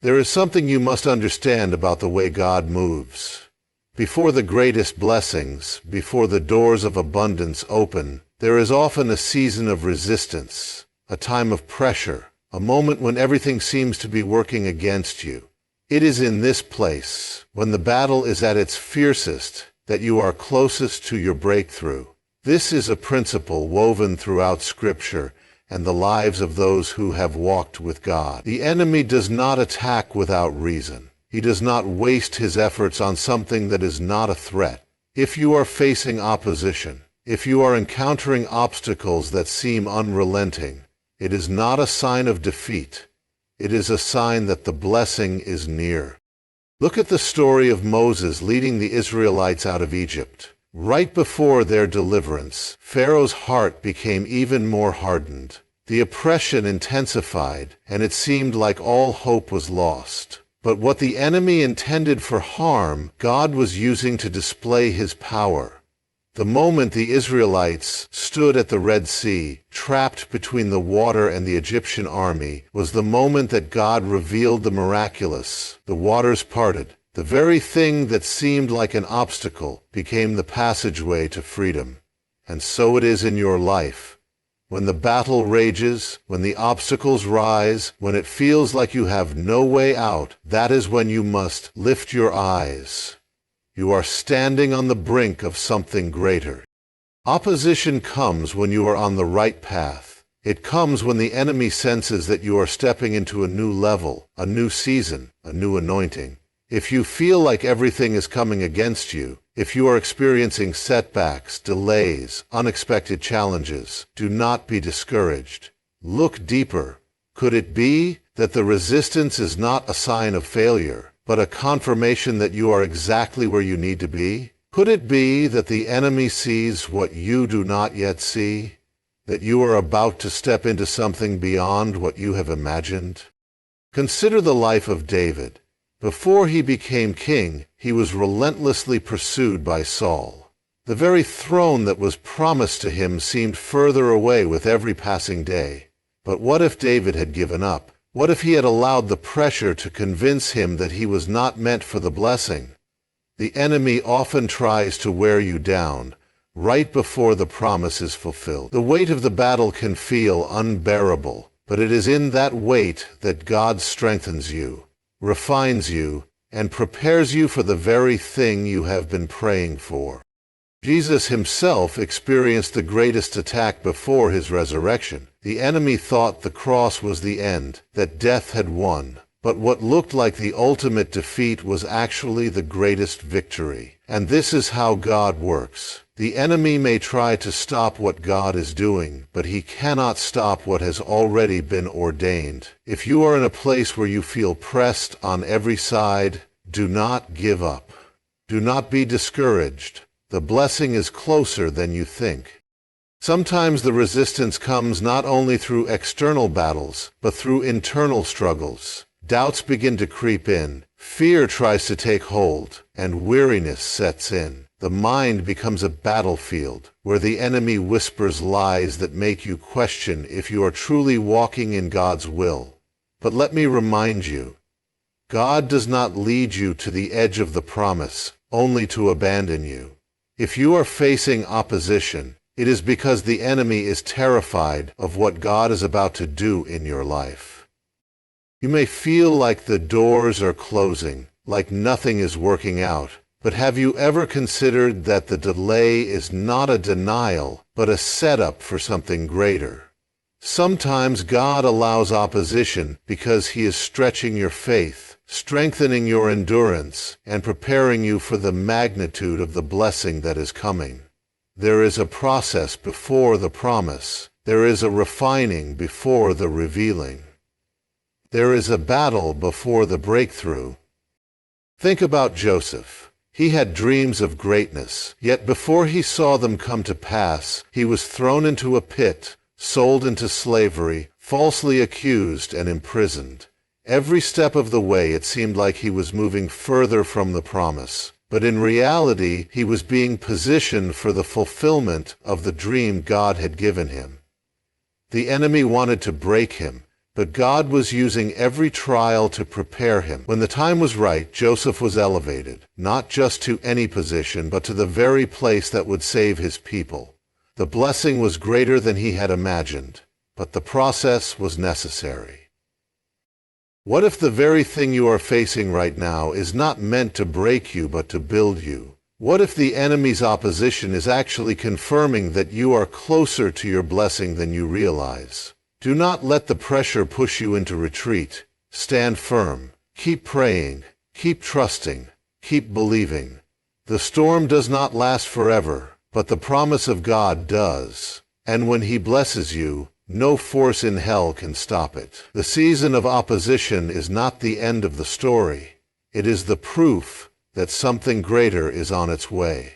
There is something you must understand about the way God moves. Before the greatest blessings, before the doors of abundance open, there is often a season of resistance, a time of pressure, a moment when everything seems to be working against you. It is in this place, when the battle is at its fiercest, that you are closest to your breakthrough. This is a principle woven throughout Scripture and the lives of those who have walked with God. The enemy does not attack without reason. He does not waste his efforts on something that is not a threat. If you are facing opposition, if you are encountering obstacles that seem unrelenting, it is not a sign of defeat. It is a sign that the blessing is near. Look at the story of Moses leading the Israelites out of Egypt. Right before their deliverance, Pharaoh's heart became even more hardened. The oppression intensified, and it seemed like all hope was lost. But what the enemy intended for harm, God was using to display his power. The moment the Israelites stood at the Red Sea, trapped between the water and the Egyptian army, was the moment that God revealed the miraculous. The waters parted. The very thing that seemed like an obstacle became the passageway to freedom. And so it is in your life. When the battle rages, when the obstacles rise, when it feels like you have no way out, that is when you must lift your eyes. You are standing on the brink of something greater. Opposition comes when you are on the right path. It comes when the enemy senses that you are stepping into a new level, a new season, a new anointing. If you feel like everything is coming against you, if you are experiencing setbacks, delays, unexpected challenges, do not be discouraged. Look deeper. Could it be that the resistance is not a sign of failure, but a confirmation that you are exactly where you need to be? Could it be that the enemy sees what you do not yet see? That you are about to step into something beyond what you have imagined? Consider the life of David. Before he became king, he was relentlessly pursued by Saul. The very throne that was promised to him seemed further away with every passing day. But what if David had given up? What if he had allowed the pressure to convince him that he was not meant for the blessing? The enemy often tries to wear you down, right before the promise is fulfilled. The weight of the battle can feel unbearable, but it is in that weight that God strengthens you, refines you, and prepares you for the very thing you have been praying for. Jesus himself experienced the greatest attack before his resurrection. The enemy thought the cross was the end, that death had won. But what looked like the ultimate defeat was actually the greatest victory. And this is how God works. The enemy may try to stop what God is doing, but he cannot stop what has already been ordained. If you are in a place where you feel pressed on every side, do not give up. Do not be discouraged. The blessing is closer than you think. Sometimes the resistance comes not only through external battles, but through internal struggles. Doubts begin to creep in, fear tries to take hold, and weariness sets in. The mind becomes a battlefield, where the enemy whispers lies that make you question if you are truly walking in God's will. But let me remind you, God does not lead you to the edge of the promise, only to abandon you. If you are facing opposition, it is because the enemy is terrified of what God is about to do in your life. You may feel like the doors are closing, like nothing is working out, but have you ever considered that the delay is not a denial, but a setup for something greater? Sometimes God allows opposition because he is stretching your faith, strengthening your endurance, and preparing you for the magnitude of the blessing that is coming. There is a process before the promise. There is a refining before the revealing. There is a battle before the breakthrough. Think about Joseph. He had dreams of greatness, yet before he saw them come to pass, he was thrown into a pit, sold into slavery, falsely accused and imprisoned. Every step of the way it seemed like he was moving further from the promise, but in reality he was being positioned for the fulfillment of the dream God had given him. The enemy wanted to break him, But God was using every trial to prepare him. When the time was right, Joseph was elevated, not just to any position, but to the very place that would save his people. The blessing was greater than he had imagined, but the process was necessary. What if the very thing you are facing right now is not meant to break you, but to build you? What if the enemy's opposition is actually confirming that you are closer to your blessing than you realize? Do not let the pressure push you into retreat. Stand firm. Keep praying. Keep trusting. Keep believing. The storm does not last forever, but the promise of God does. And when he blesses you, no force in hell can stop it. The season of opposition is not the end of the story. It is the proof that something greater is on its way.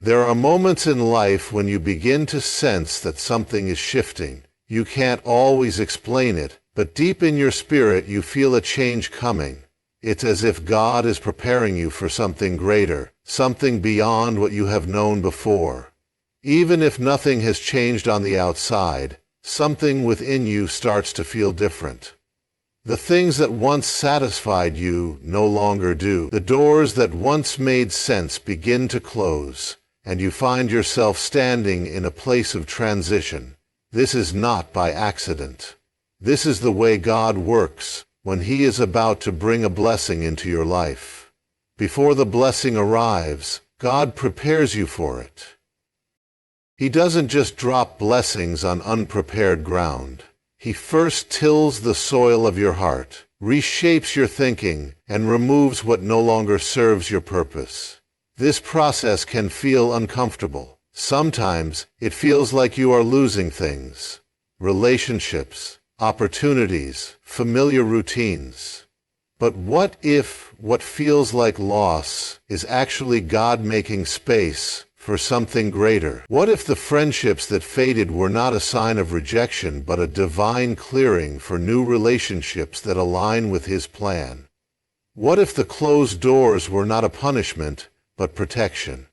There are moments in life when you begin to sense that something is shifting. You can't always explain it, but deep in your spirit you feel a change coming. It's as if God is preparing you for something greater, something beyond what you have known before. Even if nothing has changed on the outside, something within you starts to feel different. The things that once satisfied you no longer do. The doors that once made sense begin to close, and you find yourself standing in a place of transition. This is not by accident. This is the way God works when he is about to bring a blessing into your life. Before the blessing arrives, God prepares you for it. He doesn't just drop blessings on unprepared ground. He first tills the soil of your heart, reshapes your thinking, and removes what no longer serves your purpose. This process can feel uncomfortable. Sometimes it feels like you are losing things, relationships, opportunities, familiar routines. But what if what feels like loss is actually God making space for something greater? What if the friendships that faded were not a sign of rejection, but a divine clearing for new relationships that align with his plan? What if the closed doors were not a punishment, but protection?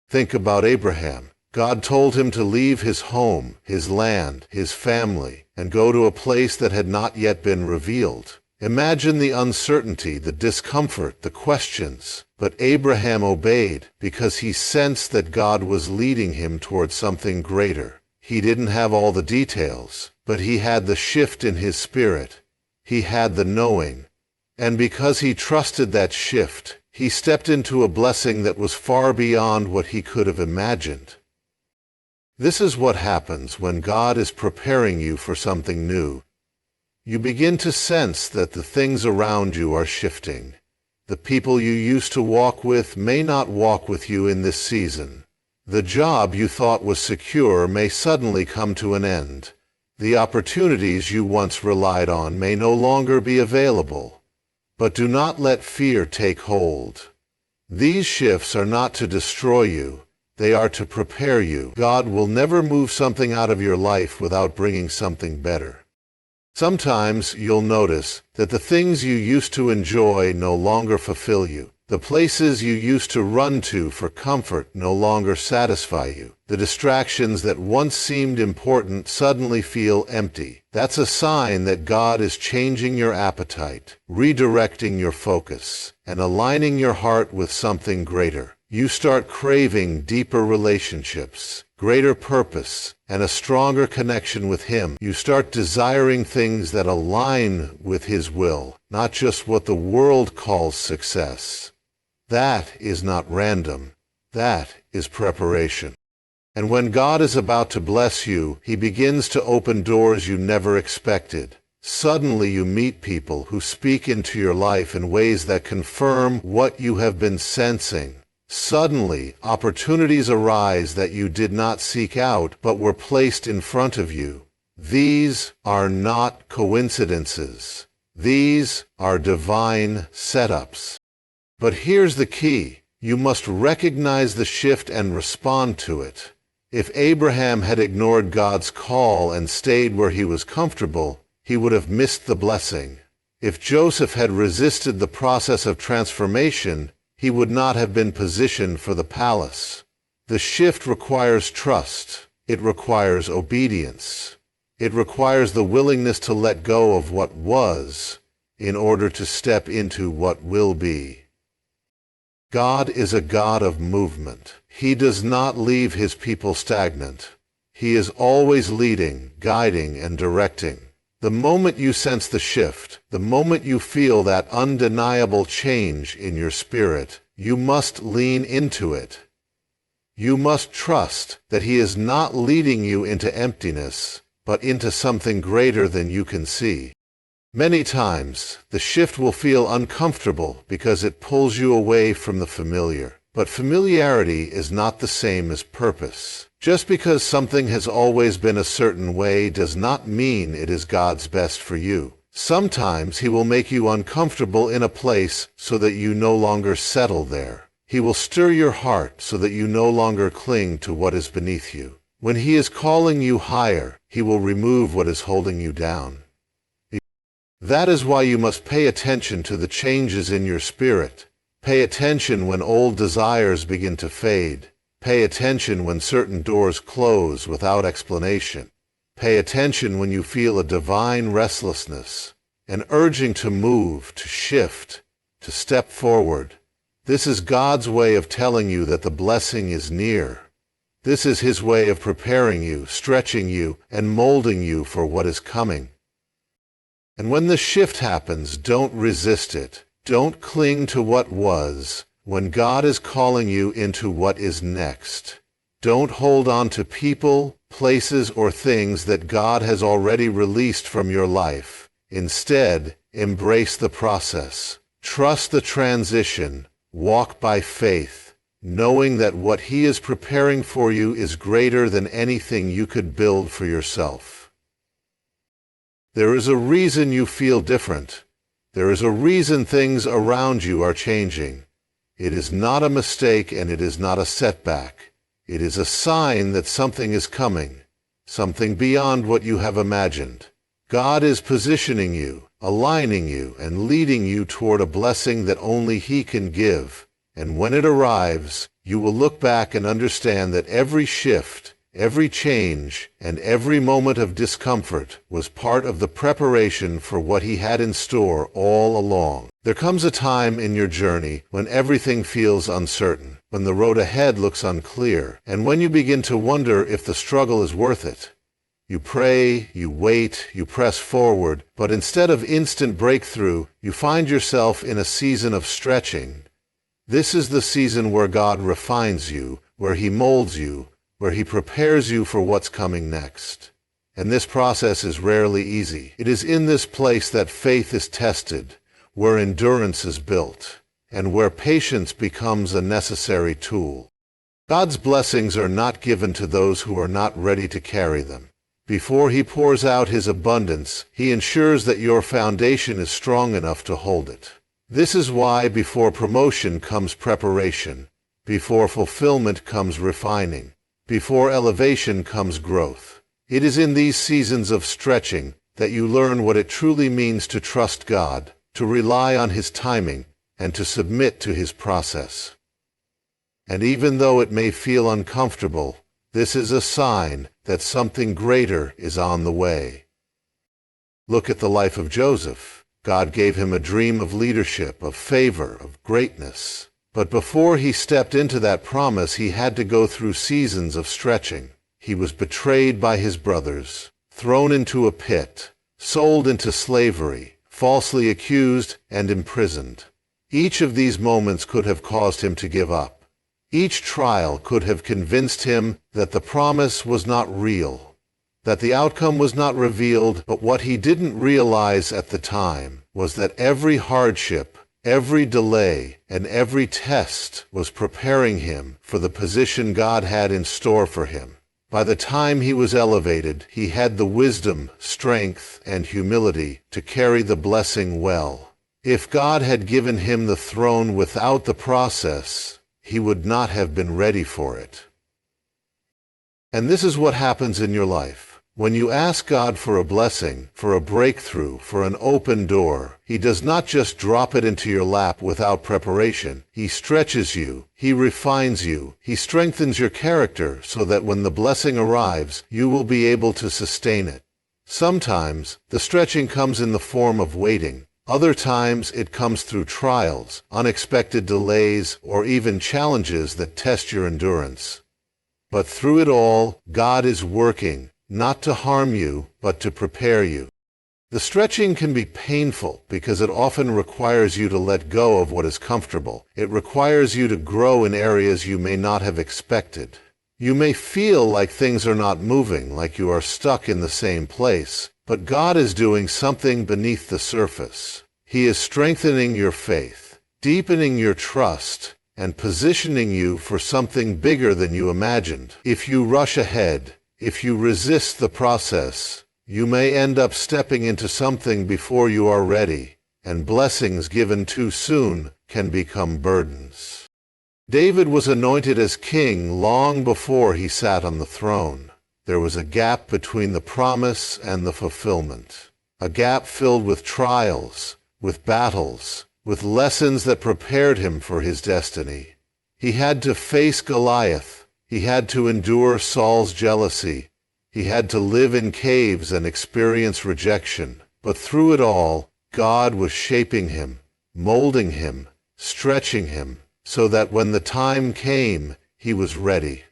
Think about Abraham. God told him to leave his home, his land, his family, and go to a place that had not yet been revealed. Imagine the uncertainty, the discomfort, the questions. But Abraham obeyed because he sensed that God was leading him towards something greater. He didn't have all the details, but he had the shift in his spirit. He had the knowing. And because he trusted that shift, he stepped into a blessing that was far beyond what he could have imagined. This is what happens when God is preparing you for something new. You begin to sense that the things around you are shifting. The people you used to walk with may not walk with you in this season. The job you thought was secure may suddenly come to an end. The opportunities you once relied on may no longer be available. But do not let fear take hold. These shifts are not to destroy you. They are to prepare you. God will never move something out of your life without bringing something better. Sometimes you'll notice that the things you used to enjoy no longer fulfill you. The places you used to run to for comfort no longer satisfy you. The distractions that once seemed important suddenly feel empty. That's a sign that God is changing your appetite, redirecting your focus, and aligning your heart with something greater. You start craving deeper relationships, greater purpose, and a stronger connection with Him. You start desiring things that align with His will, not just what the world calls success. That is not random. That is preparation. And when God is about to bless you, He begins to open doors you never expected. Suddenly you meet people who speak into your life in ways that confirm what you have been sensing. Suddenly, opportunities arise that you did not seek out but were placed in front of you. These are not coincidences. These are divine setups. But here's the key. You must recognize the shift and respond to it. If Abraham had ignored God's call and stayed where he was comfortable, he would have missed the blessing. If Joseph had resisted the process of transformation, he would not have been positioned for the palace. The shift requires trust. It requires obedience. It requires the willingness to let go of what was in order to step into what will be. God is a God of movement. He does not leave his people stagnant. He is always leading, guiding, and directing. The moment you sense the shift, the moment you feel that undeniable change in your spirit, you must lean into it. You must trust that he is not leading you into emptiness, but into something greater than you can see. Many times, the shift will feel uncomfortable because it pulls you away from the familiar. But familiarity is not the same as purpose. Just because something has always been a certain way does not mean it is God's best for you. Sometimes he will make you uncomfortable in a place so that you no longer settle there. He will stir your heart so that you no longer cling to what is beneath you. When he is calling you higher, he will remove what is holding you down. That is why you must pay attention to the changes in your spirit. Pay attention when old desires begin to fade. Pay attention when certain doors close without explanation. Pay attention when you feel a divine restlessness, an urging to move, to shift, to step forward. This is God's way of telling you that the blessing is near. This is his way of preparing you, stretching you, and molding you for what is coming. And when the shift happens, don't resist it. Don't cling to what was when God is calling you into what is next. Don't hold on to people, places, or things that God has already released from your life. Instead, embrace the process. Trust the transition. Walk by faith, knowing that what he is preparing for you is greater than anything you could build for yourself. There is a reason you feel different. There is a reason things around you are changing. It is not a mistake and it is not a setback. It is a sign that something is coming, something beyond what you have imagined. God is positioning you, aligning you, and leading you toward a blessing that only he can give. And when it arrives, you will look back and understand that every shift, every change, and every moment of discomfort was part of the preparation for what he had in store all along. There comes a time in your journey when everything feels uncertain, when the road ahead looks unclear, and when you begin to wonder if the struggle is worth it. You pray, you wait, you press forward, but instead of instant breakthrough, you find yourself in a season of stretching. This is the season where God refines you, where he molds you, where he prepares you for what's coming next. And this process is rarely easy. It is in this place that faith is tested, where endurance is built, and where patience becomes a necessary tool. God's blessings are not given to those who are not ready to carry them. Before he pours out his abundance, he ensures that your foundation is strong enough to hold it. This is why before promotion comes preparation, before fulfillment comes refining, before elevation comes growth. It is in these seasons of stretching that you learn what it truly means to trust God, to rely on his timing, and to submit to his process. And even though it may feel uncomfortable, this is a sign that something greater is on the way. Look at the life of Joseph. God gave him a dream of leadership, of favor, of greatness. But before he stepped into that promise, he had to go through seasons of stretching. He was betrayed by his brothers, thrown into a pit, sold into slavery, falsely accused, and imprisoned. Each of these moments could have caused him to give up. Each trial could have convinced him that the promise was not real, that the outcome was not revealed, but what he didn't realize at the time was that every hardship, every delay, and every test was preparing him for the position God had in store for him. By the time he was elevated, he had the wisdom, strength, and humility to carry the blessing well. If God had given him the throne without the process, he would not have been ready for it. And this is what happens in your life. When you ask God for a blessing, for a breakthrough, for an open door, he does not just drop it into your lap without preparation. He stretches you, he refines you, he strengthens your character so that when the blessing arrives, you will be able to sustain it. Sometimes, the stretching comes in the form of waiting. Other times, it comes through trials, unexpected delays, or even challenges that test your endurance. But through it all, God is working, not to harm you, but to prepare you. The stretching can be painful because it often requires you to let go of what is comfortable. It requires you to grow in areas you may not have expected. You may feel like things are not moving, like you are stuck in the same place, but God is doing something beneath the surface. He is strengthening your faith, deepening your trust, and positioning you for something bigger than you imagined. If you rush ahead, if you resist the process, you may end up stepping into something before you are ready, and blessings given too soon can become burdens. David was anointed as king long before he sat on the throne. There was a gap between the promise and the fulfillment, a gap filled with trials, with battles, with lessons that prepared him for his destiny. He had to face Goliath. He had to endure Saul's jealousy. He had to live in caves and experience rejection. But through it all, God was shaping him, molding him, stretching him, so that when the time came, he was ready.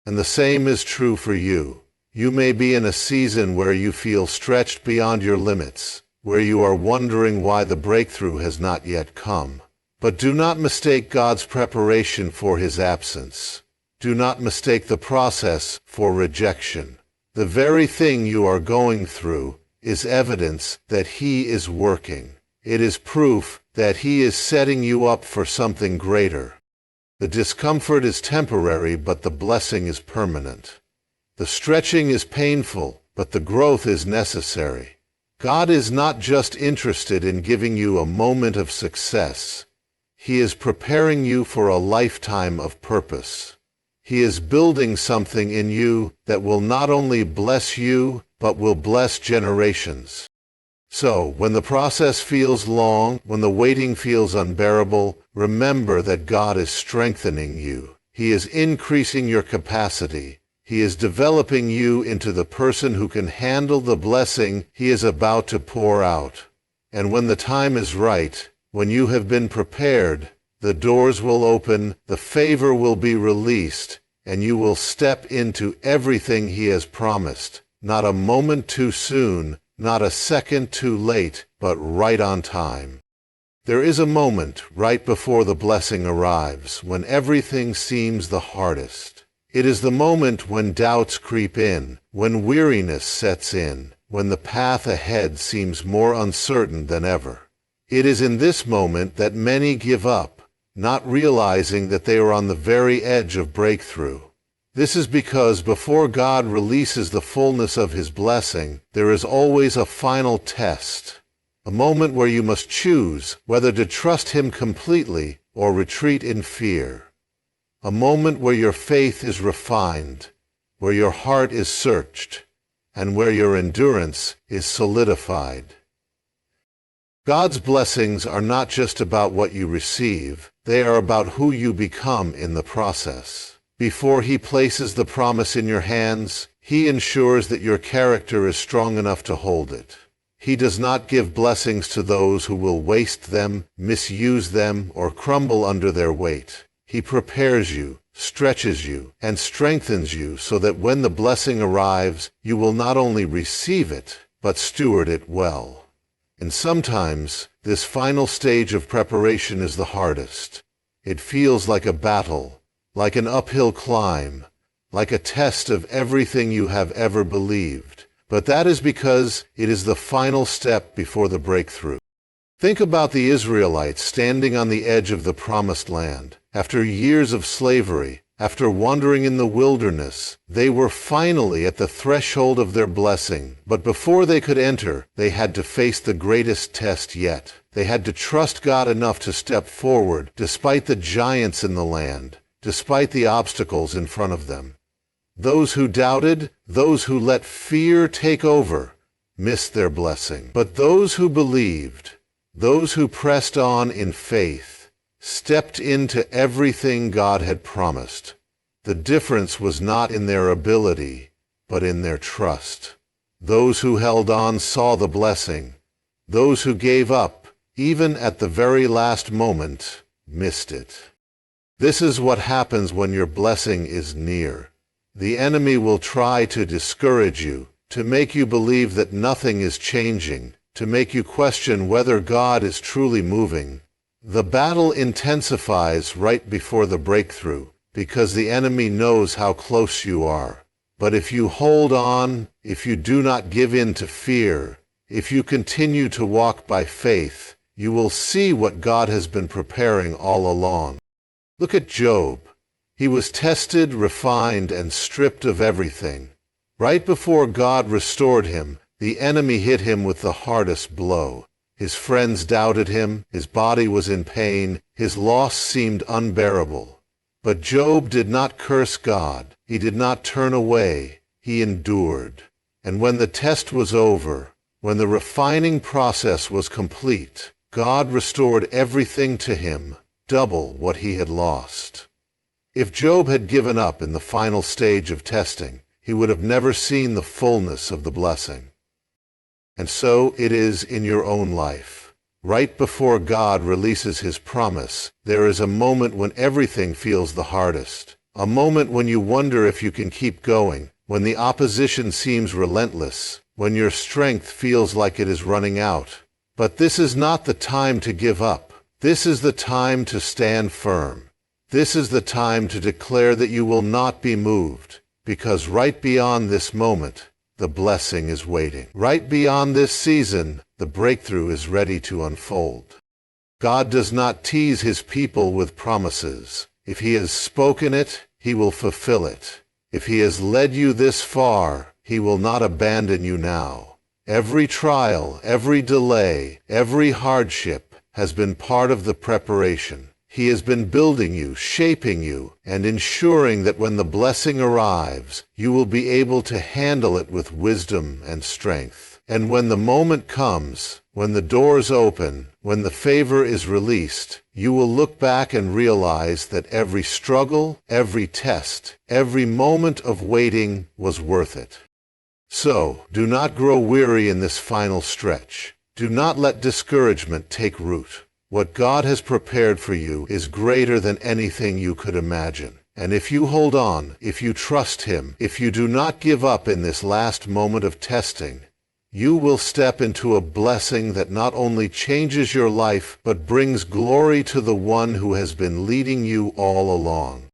And the same is true for you. You may be in a season where you feel stretched beyond your limits, where you are wondering why the breakthrough has not yet come. But do not mistake God's preparation for his absence. Do not mistake the process for rejection. The very thing you are going through is evidence that he is working. It is proof that he is setting you up for something greater. The discomfort is temporary, but the blessing is permanent. The stretching is painful, but the growth is necessary. God is not just interested in giving you a moment of success. He is preparing you for a lifetime of purpose. He is building something in you that will not only bless you, but will bless generations. So, when the process feels long, when the waiting feels unbearable, remember that God is strengthening you. He is increasing your capacity. He is developing you into the person who can handle the blessing he is about to pour out. And when the time is right, when you have been prepared, the doors will open, the favor will be released, and you will step into everything he has promised. Not a moment too soon, not a second too late, but right on time. There is a moment right before the blessing arrives when everything seems the hardest. It is the moment when doubts creep in, when weariness sets in, when the path ahead seems more uncertain than ever. It is in this moment that many give up, not realizing that they are on the very edge of breakthrough. This is because before God releases the fullness of his blessing, there is always a final test, a moment where you must choose whether to trust him completely or retreat in fear, a moment where your faith is refined, where your heart is searched, and where your endurance is solidified. God's blessings are not just about what you receive, they are about who you become in the process. Before he places the promise in your hands, he ensures that your character is strong enough to hold it. He does not give blessings to those who will waste them, misuse them, or crumble under their weight. He prepares you, stretches you, and strengthens you so that when the blessing arrives, you will not only receive it, but steward it well. And sometimes, this final stage of preparation is the hardest. It feels like a battle, like an uphill climb, like a test of everything you have ever believed. But that is because it is the final step before the breakthrough. Think about the Israelites standing on the edge of the promised land. After years of slavery, after wandering in the wilderness, they were finally at the threshold of their blessing. But before they could enter, they had to face the greatest test yet. They had to trust God enough to step forward, despite the giants in the land, despite the obstacles in front of them. Those who doubted, those who let fear take over, missed their blessing. But those who believed, those who pressed on in faith, stepped into everything God had promised. The difference was not in their ability, but in their trust. Those who held on saw the blessing. Those who gave up, even at the very last moment, missed it. This is what happens when your blessing is near. The enemy will try to discourage you, to make you believe that nothing is changing, to make you question whether God is truly moving. The battle intensifies right before the breakthrough, because the enemy knows how close you are. But if you hold on, if you do not give in to fear, if you continue to walk by faith, you will see what God has been preparing all along. Look at Job. He was tested, refined, and stripped of everything. Right before God restored him, the enemy hit him with the hardest blow. His friends doubted him, his body was in pain, his loss seemed unbearable. But Job did not curse God, he did not turn away, he endured. And when the test was over, when the refining process was complete, God restored everything to him, double what he had lost. If Job had given up in the final stage of testing, he would have never seen the fullness of the blessing. And so it is in your own life. Right before God releases his promise, there is a moment when everything feels the hardest. A moment when you wonder if you can keep going, when the opposition seems relentless, when your strength feels like it is running out. But this is not the time to give up. This is the time to stand firm. This is the time to declare that you will not be moved, because right beyond this moment, the blessing is waiting. Right beyond this season, the breakthrough is ready to unfold. God does not tease his people with promises. If he has spoken it, he will fulfill it. If he has led you this far, he will not abandon you now. Every trial, every delay, every hardship has been part of the preparation. He has been building you, shaping you, and ensuring that when the blessing arrives, you will be able to handle it with wisdom and strength. And when the moment comes, when the doors open, when the favor is released, you will look back and realize that every struggle, every test, every moment of waiting was worth it. So, do not grow weary in this final stretch. Do not let discouragement take root. What God has prepared for you is greater than anything you could imagine. And if you hold on, if you trust him, if you do not give up in this last moment of testing, you will step into a blessing that not only changes your life, but brings glory to the one who has been leading you all along.